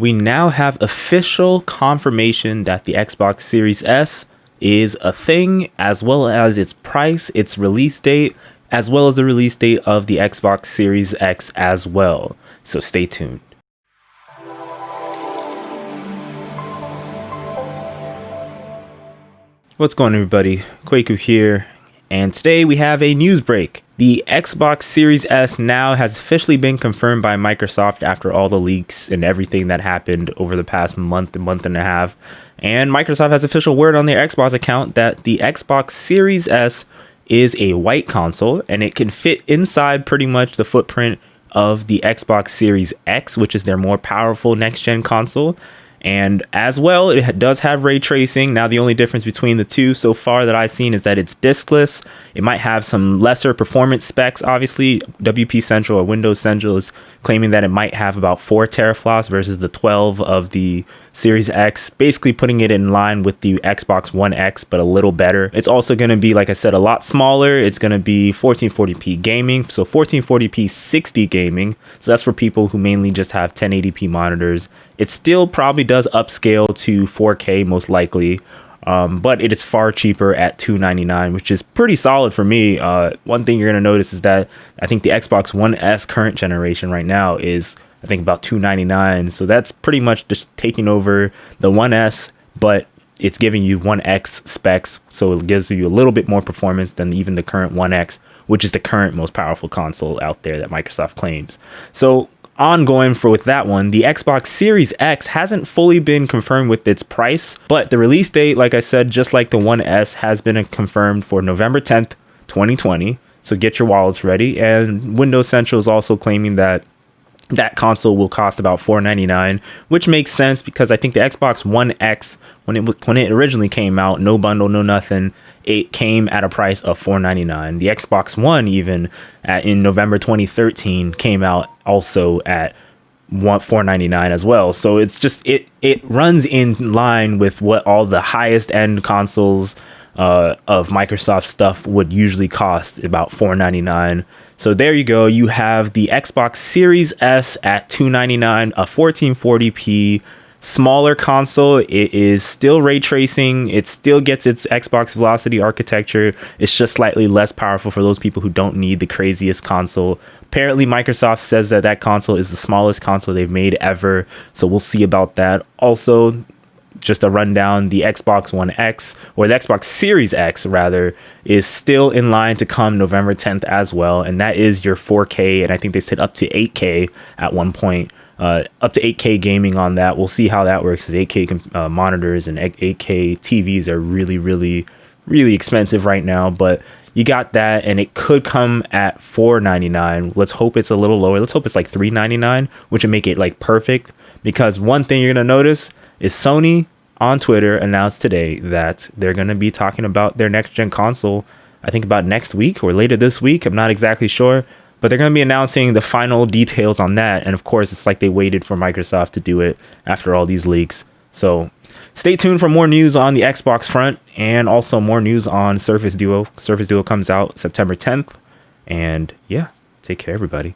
we now have official confirmation that the Xbox Series S is a thing, as well as its price, its release date, as well as the release date of the Xbox Series X as well. So stay tuned. What's going on, everybody? Kwaku here, and today we have a news break. The Xbox Series S now has officially been confirmed by Microsoft after all the leaks and everything that happened over the past month and a half. And Microsoft has official word on their Xbox account that the Xbox Series S is a white console, and it can fit inside pretty much the footprint of the Xbox Series X, which is their more powerful next-gen console. And as well, it does have ray tracing. Now, the only difference between the two so far that I've seen is that it's diskless. It might have some lesser performance specs. Obviously, WP Central or Windows Central is claiming that it might have about 4 teraflops versus the 12 of the Series X, basically putting it in line with the Xbox One X, but a little better. It's also going to be, like I said, a lot smaller. It's going to be 1440p gaming, so 1440p 60 gaming. So that's for people who mainly just have 1080p monitors. It still probably does upscale to 4K most likely, but it is far cheaper at $299, which is pretty solid for me. One thing you're going to notice is that I think the Xbox One S current generation right now is, I think, about $299. So that's pretty much just taking over the One S, but it's giving you One X specs. So it gives you a little bit more performance than even the current One X, which is the current most powerful console out there that Microsoft claims. So ongoing with that one, the Xbox Series X hasn't fully been confirmed with its price, but the release date, like I said, just like the One S, has been confirmed for November 10th, 2020. So get your wallets ready. And Windows Central is also claiming that that console will cost about $499, which makes sense because I think the Xbox One X, when it originally came out, no bundle, no nothing, it came at a price of $499. The Xbox One, even in November 2013, came out also at $499 as well. So it's just it runs in line with what all the highest end consoles of Microsoft stuff would usually cost, about $499. So there you go. You have the Xbox Series S at $299, a 1440p smaller console. It is still ray tracing. It still gets its Xbox Velocity architecture. It's just slightly less powerful for those people who don't need the craziest console. Apparently, Microsoft says that that console is the smallest console they've made ever. So we'll see about that. Also, just a rundown, the Xbox One X, or the Xbox Series X rather, is still in line to come November 10th as well, and that is your 4K, and I think they said up to 8K at one point, up to 8K gaming on that. We'll see how that works, because 8K monitors and 8K TVs are really expensive right now, but you got that, and it could come at $499. Let's hope it's a little lower. Let's hope it's like $399, which would make it like perfect, because one thing you're gonna notice is Sony on Twitter announced today that they're going to be talking about their next gen console, I think about next week or later this week. I'm not exactly sure, but they're going to be announcing the final details on that. And of course, it's like they waited for Microsoft to do it after all these leaks. So stay tuned for more news on the Xbox front, and also more news on Surface Duo. Surface Duo comes out September 10th. And yeah, take care, everybody.